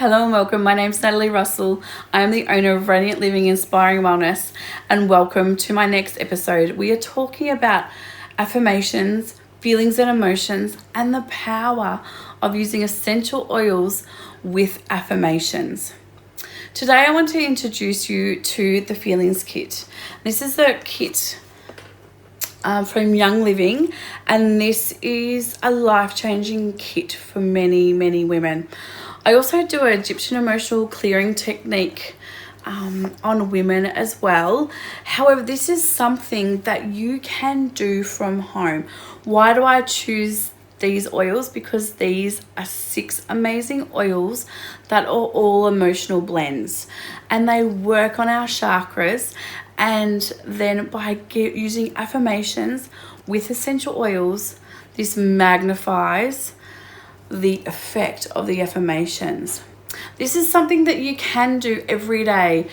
Hello and welcome. My name's Natalie Russell. I am the owner of Radiant Living Inspiring Wellness, and welcome to my next episode. We are talking about affirmations, feelings and emotions, and the power of using essential oils with affirmations. Today I want to introduce you to the Feelings Kit. This is the kit from Young Living, and this is a life-changing kit for many women. I also do an Egyptian emotional clearing technique on women as well. However, this is something that you can do from home. Why do I choose these oils? Because these are 6 amazing oils that are all emotional blends, and they work on our chakras. And then by using affirmations with essential oils, this magnifies the effect of the affirmations. This is something that you can do every day.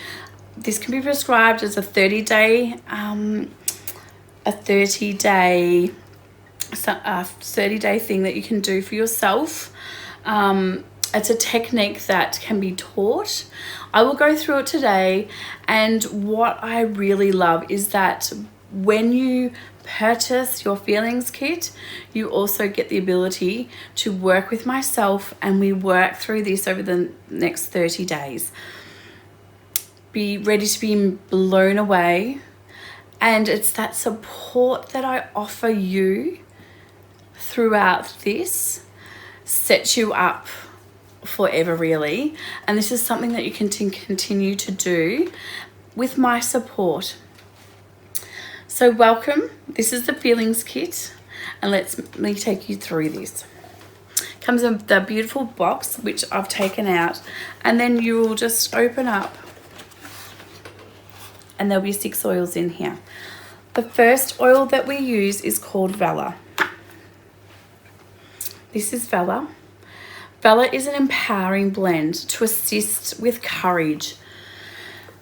This can be prescribed as a 30-day thing that you can do for yourself. It's a technique that can be taught. I will go through it today, and what I really love is that when you purchase your Feelings Kit, you also get the ability to work with myself, and we work through this over the next 30 days. Be ready to be blown away, and it's that support that I offer you throughout this sets you up forever, really. And this is something that you can continue to do with my support. So welcome. This is the Feelings Kit, and let me take you through this. Comes in the beautiful box, which I've taken out, and then you will just open up, and there'll be 6 oils in here. The first oil that we use is called Valor. This is Valor. Valor is an empowering blend to assist with courage.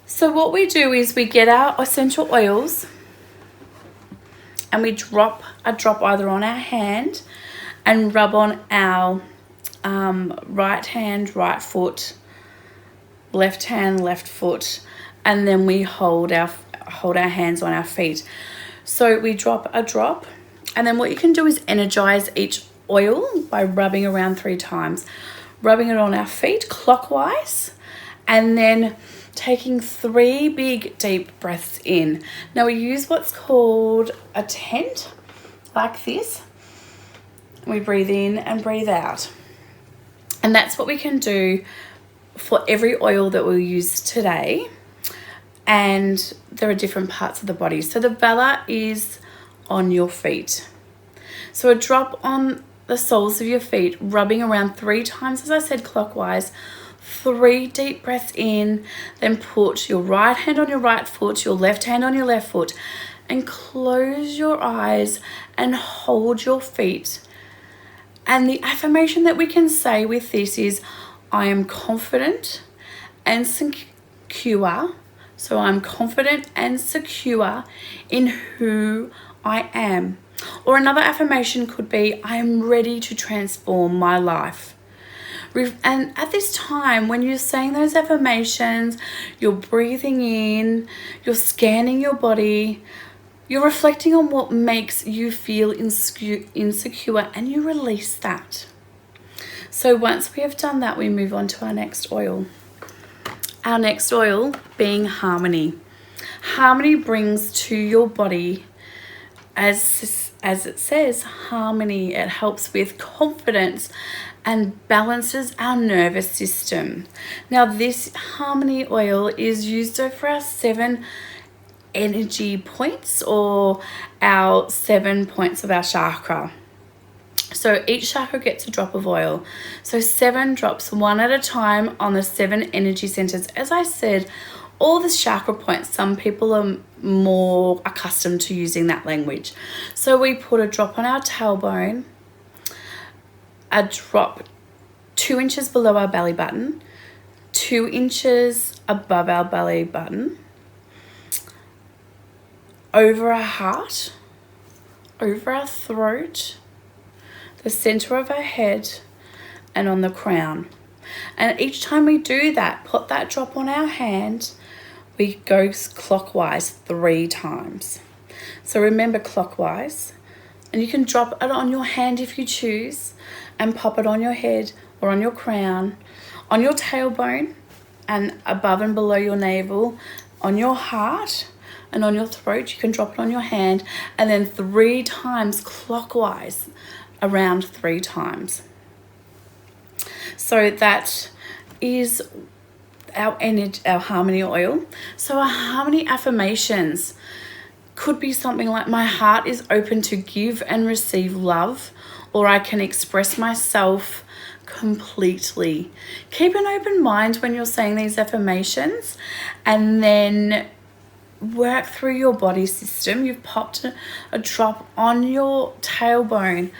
So what we do is we get our essential oils, and we drop a drop either on our hand and rub on our right hand, right foot, left hand, left foot, and then we hold our hands on our feet. So we drop a drop, and then what you can do is energize each oil by rubbing around 3 times, rubbing it on our feet clockwise, and then taking 3 big deep breaths in. Now we use what's called a tent, like this. We breathe in and breathe out. And that's what we can do for every oil that we'll use today. And there are different parts of the body. So the Valor is on your feet. So a drop on the soles of your feet, rubbing around 3 times, as I said, clockwise. 3 deep breaths in, then put your right hand on your right foot, your left hand on your left foot, and close your eyes and hold your feet. And the affirmation that we can say with this is, I am confident and secure. So I'm confident and secure in who I am. Or another affirmation could be, I am ready to transform my life. And at this time, when you're saying those affirmations, you're breathing in, you're scanning your body, you're reflecting on what makes you feel insecure, and you release that. So once we have done that, we move on to our next oil. Our next oil being Harmony. Harmony brings to your body, as it says, harmony. It helps with confidence and balances our nervous system. Now this Harmony oil is used for our 7 energy points, or our 7 points of our chakra. So each chakra gets a drop of oil. So 7 drops, 1 at a time, on the 7 energy centers. As I said, all the chakra points, some people are more accustomed to using that language. So we put a drop on our tailbone, a drop 2 inches below our belly button, 2 inches above our belly button, over our heart, over our throat, the center of our head, and on the crown. And each time we do that, put that drop on our hand, we go clockwise 3 times. So remember, clockwise, and you can drop it on your hand if you choose, and pop it on your head or on your crown, on your tailbone, and above and below your navel, on your heart and on your throat. You can drop it on your hand, and then 3 times clockwise, around 3 times. So that is our energy, our harmony oil. So our harmony affirmations could be something like, my heart is open to give and receive love, or I can express myself completely. Keep an open mind when you're saying these affirmations, and then work through your body system. You've popped a drop on your tailbone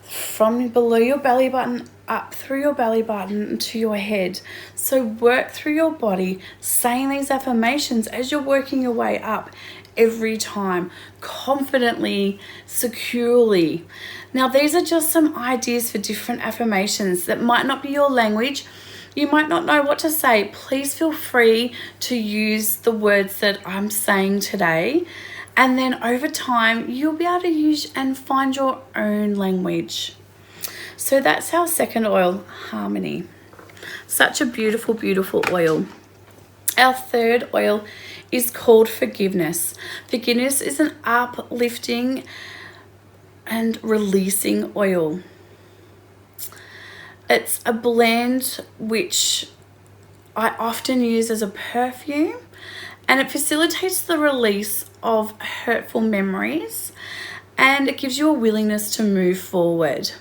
from below your belly button up through your belly button to your head. So work through your body, saying these affirmations as you're working your way up every time, confidently, securely. Now, these are just some ideas for different affirmations that might not be your language. You might not know what to say. Please feel free to use the words that I'm saying today. And then over time, you'll be able to use and find your own language. So that's our second oil, harmony. Such a beautiful, beautiful oil. Our third oil is called forgiveness. Forgiveness is an uplifting and releasing oil. It's a blend which I often use as a perfume, and it facilitates the release of hurtful memories, and it gives you a willingness to move forward.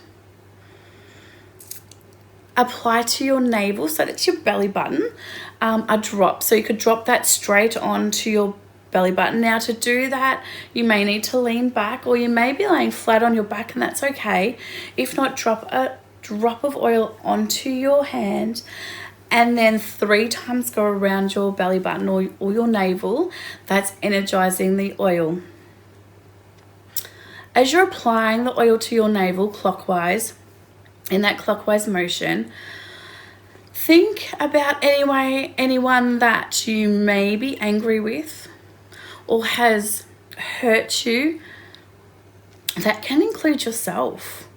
Apply to your navel, so that's your belly button, a drop. So you could drop that straight onto your belly button. Now, to do that, you may need to lean back, or you may be laying flat on your back, and that's okay. If not, drop a drop of oil onto your hand, and then 3 times go around your belly button or your navel. That's energizing the oil. As you're applying the oil to your navel clockwise, in that clockwise motion, think about anyone that you may be angry with or has hurt you. That can include yourself.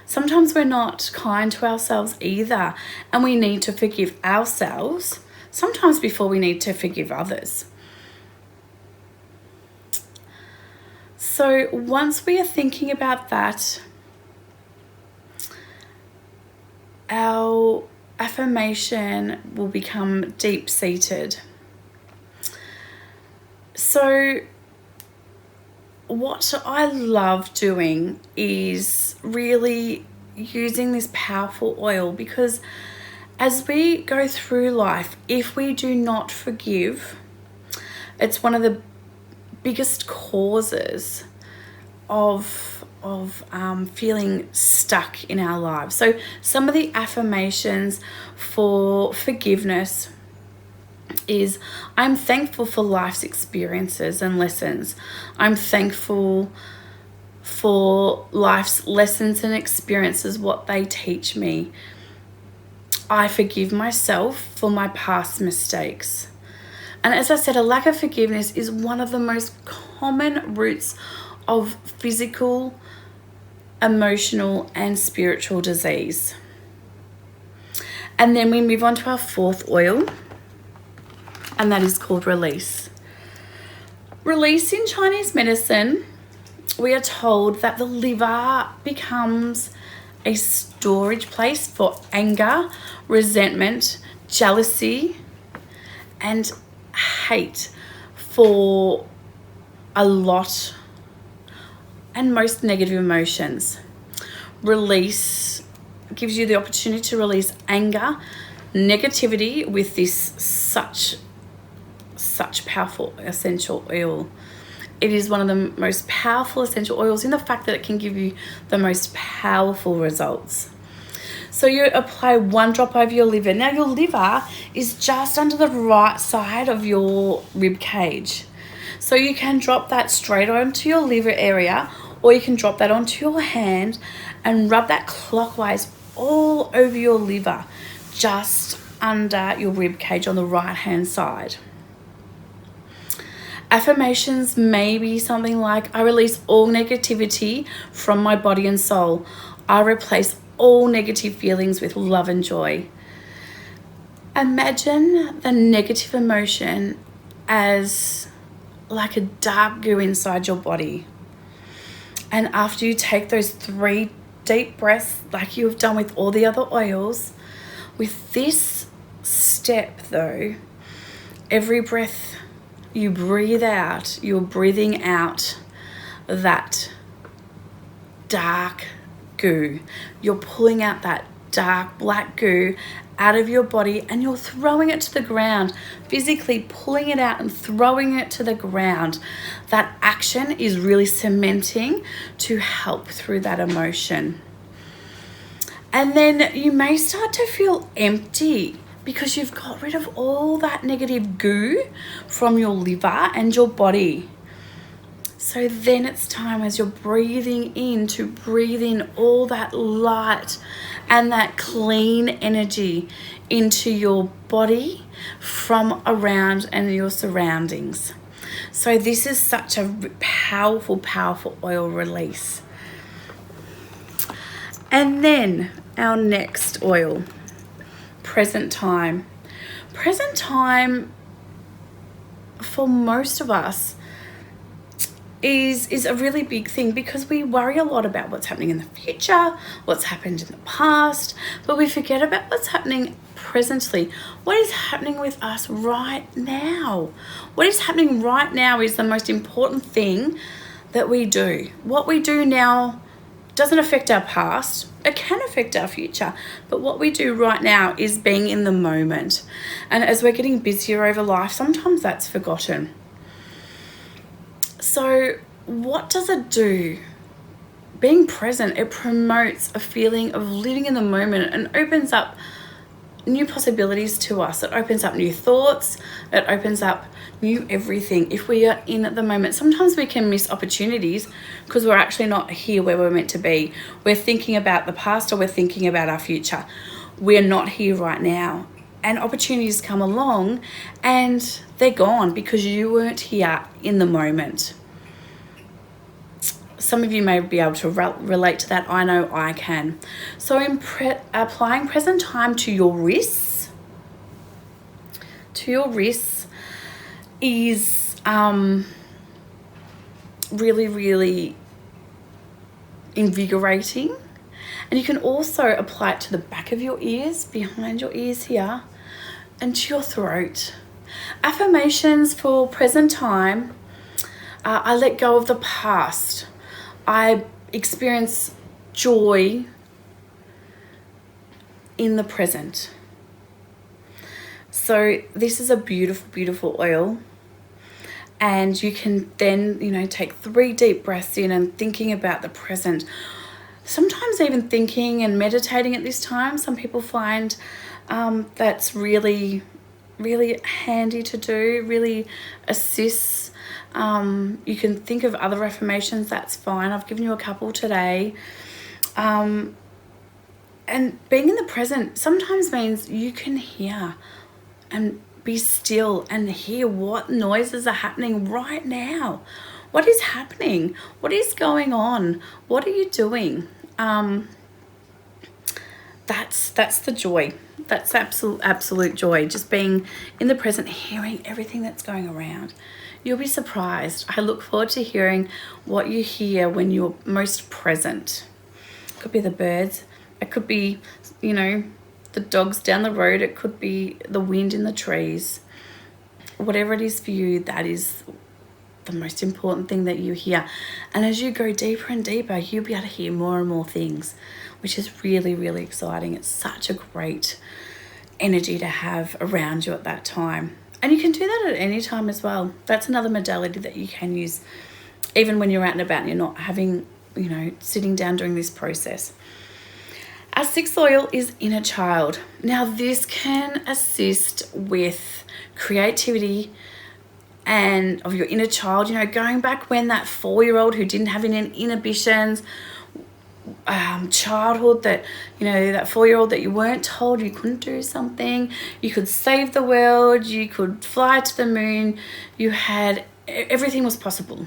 Sometimes we're not kind to ourselves either, and we need to forgive ourselves sometimes before we need to forgive others. So once we are thinking about that, our affirmation will become deep-seated. So what I love doing is really using this powerful oil, because as we go through life, if we do not forgive, it's one of the biggest causes of feeling stuck in our lives. So some of the affirmations for forgiveness is, I'm thankful for life's experiences and lessons. I'm thankful for life's lessons and experiences, what they teach me. I forgive myself for my past mistakes. And as I said, a lack of forgiveness is one of the most common roots of physical, emotional, and spiritual disease. And then we move on to our fourth oil, and that is called release. Release in Chinese medicine, we are told that the liver becomes a storage place for anger, resentment, jealousy, and hate for a lot and most negative emotions. Release gives you the opportunity to release anger, negativity with this such powerful essential oil. It is one of the most powerful essential oils in the fact that it can give you the most powerful results. So you apply 1 drop over your liver. Now your liver is just under the right side of your rib cage. So you can drop that straight onto your liver area, or you can drop that onto your hand and rub that clockwise all over your liver, just under your rib cage on the right hand side. Affirmations may be something like, I release all negativity from my body and soul. I replace all negative feelings with love and joy. Imagine the negative emotion as like a dark goo inside your body. And after you take those 3 deep breaths, like you have done with all the other oils, with this step though, every breath you breathe out, you're breathing out that dark goo. You're pulling out that dark black goo out of your body and you're throwing it to the ground, physically pulling it out and throwing it to the ground. That action is really cementing to help through that emotion. And then you may start to feel empty because you've got rid of all that negative goo from your liver and your body. So then it's time, as you're breathing in, to breathe in all that light and that clean energy into your body from around and your surroundings. So this is such a powerful, powerful oil release. And then our next oil, present time. Present time for most of us is a really big thing because we worry a lot about what's happening in the future, what's happened in the past, but we forget about what's happening presently. What is happening with us right now? What is happening right now is the most important thing that we do. What we do now doesn't affect our past. It can affect our future, but what we do right now is being in the moment. And as we're getting busier over life, sometimes that's forgotten. So what does it do? Being present, it promotes a feeling of living in the moment and opens up new possibilities to us. It opens up new thoughts. It opens up new everything if we are in the moment. Sometimes we can miss opportunities because we're actually not here where we're meant to be. We're thinking about the past or we're thinking about our future. We're not here right now. And opportunities come along and they're gone because you weren't here in the moment. Some of you may be able to relate to that. I know I can. So in applying present time to your wrists, is really, really invigorating. And you can also apply it to the back of your ears, behind your ears here, and to your throat. Affirmations for present time. I let go of the past. I experience joy in the present. So this is a beautiful, beautiful oil. And you can then, take 3 deep breaths in and thinking about the present. Sometimes even thinking and meditating at this time. Some people find that's really, really handy to do, really assists. You can think of other affirmations, that's fine. I've given you a couple today. And being in the present sometimes means you can hear and be still and hear what noises are happening right now. What is happening? What is going on? What are you doing? That's the joy. That's absolute joy. Just being in the present, hearing everything that's going around. You'll be surprised. I look forward to hearing what you hear when you're most present. It could be the birds. It could be, the dogs down the road. It could be the wind in the trees. Whatever it is for you, that is the most important thing that you hear. And as you go deeper and deeper, you'll be able to hear more and more things, which is really, really exciting. It's such a great energy to have around you at that time. And you can do that at any time as well. That's another modality that you can use even when you're out and about and you're not having, sitting down during this process. Our 6th oil is inner child. Now this can assist with creativity and of your inner child, going back when that 4-year-old who didn't have any inhibitions childhood that, you know, that 4-year-old that you weren't told you couldn't do something. You could save the world. You could fly to the moon. You had, everything was possible.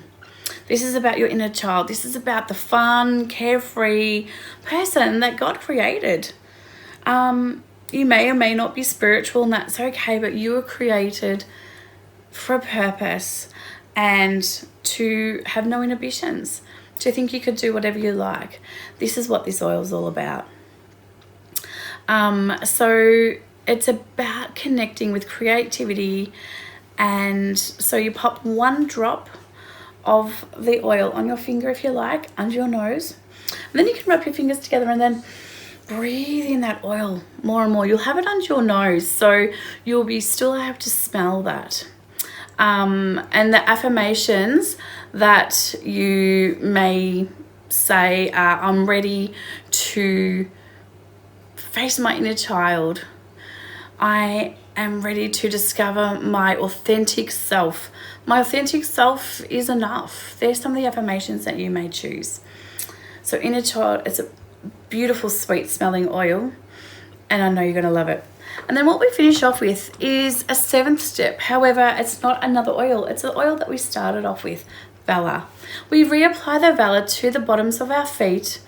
This is about your inner child. This is about the fun, carefree person that God created. You may or may not be spiritual, and that's okay, but you were created for a purpose and to have no inhibitions, to think you could do whatever you like. This is what this oil is all about. So it's about connecting with creativity. And so you pop 1 drop of the oil on your finger, if you like, under your nose. And then you can rub your fingers together and then breathe in that oil more and more. You'll have it under your nose, so you'll be still able to smell that. And the affirmations that you may say are, I'm ready to face my inner child. I am ready to discover my authentic self. My authentic self is enough. There's some of the affirmations that you may choose. So inner child, it's a beautiful, sweet smelling oil, and I know you're going to love it. And then what we finish off with is a 7th step. However, it's not another oil. It's the oil that we started off with, Valor. We reapply the Valor to the bottoms of our feet,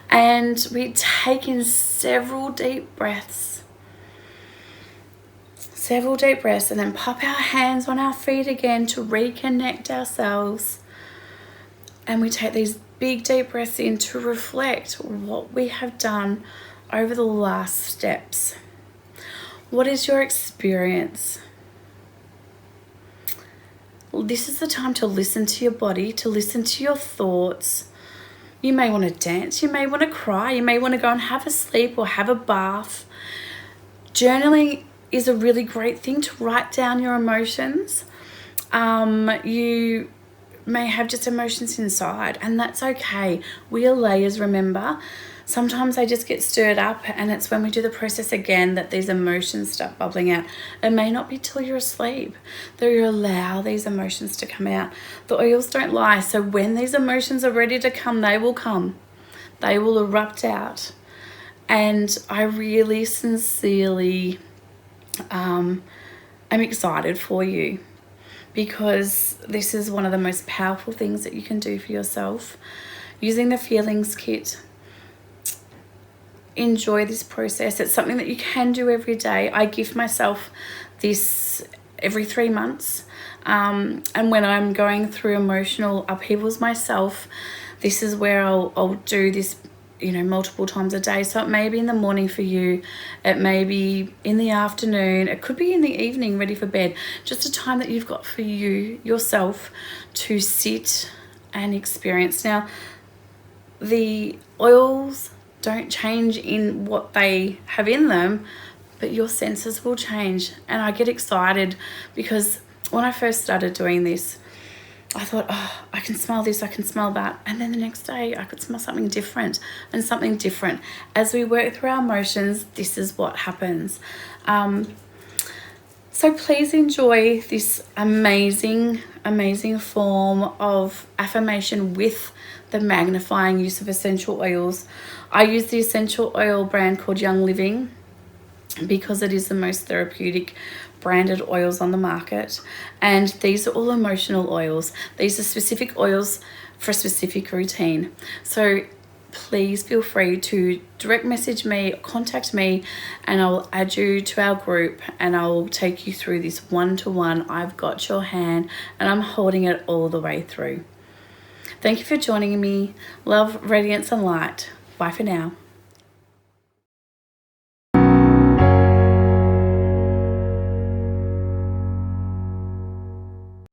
and we take in several deep breaths. Several deep breaths, and then pop our hands on our feet again to reconnect ourselves. And we take these big deep breaths in to reflect what we have done over the last steps. What is your experience? This is the time to listen to your body, to listen to your thoughts. You may want to dance, you may want to cry, you may want to go and have a sleep or have a bath. Journaling is a really great thing to write down your emotions. You may have just emotions inside, and that's okay. We are layers, remember. Sometimes they just get stirred up, and it's when we do the process again that these emotions start bubbling out. It may not be till you're asleep that you allow these emotions to come out. The oils don't lie, so when these emotions are ready to come, they will come. They will erupt out. And I really sincerely am excited for you, because this is one of the most powerful things that you can do for yourself. Using the feelings kit. Enjoy this process. It's something that you can do every day. I gift myself this every 3 months. And when I'm going through emotional upheavals myself, this is where I'll do this, you know, multiple times a day. So it may be in the morning for you. It may be in the afternoon. It could be in the evening, ready for bed. Just a time that you've got for you, yourself, to sit and experience. Now, the oils don't change in what they have in them, but your senses will change. And I get excited because when I first started doing this, I thought, oh, I can smell this, I can smell that. And then the next day I could smell something different and something different. As we work through our emotions, this is what happens. So please enjoy this amazing, amazing form of affirmation with the magnifying use of essential oils. I use the essential oil brand called Young Living because it is the most therapeutic branded oils on the market, and these are all emotional oils. These are specific oils for a specific routine. So please feel free to direct message me, contact me, and I'll add you to our group, and I'll take you through this one-to-one. I've got your hand and I'm holding it all the way through. Thank you for joining me. Love, radiance and light. Bye for now.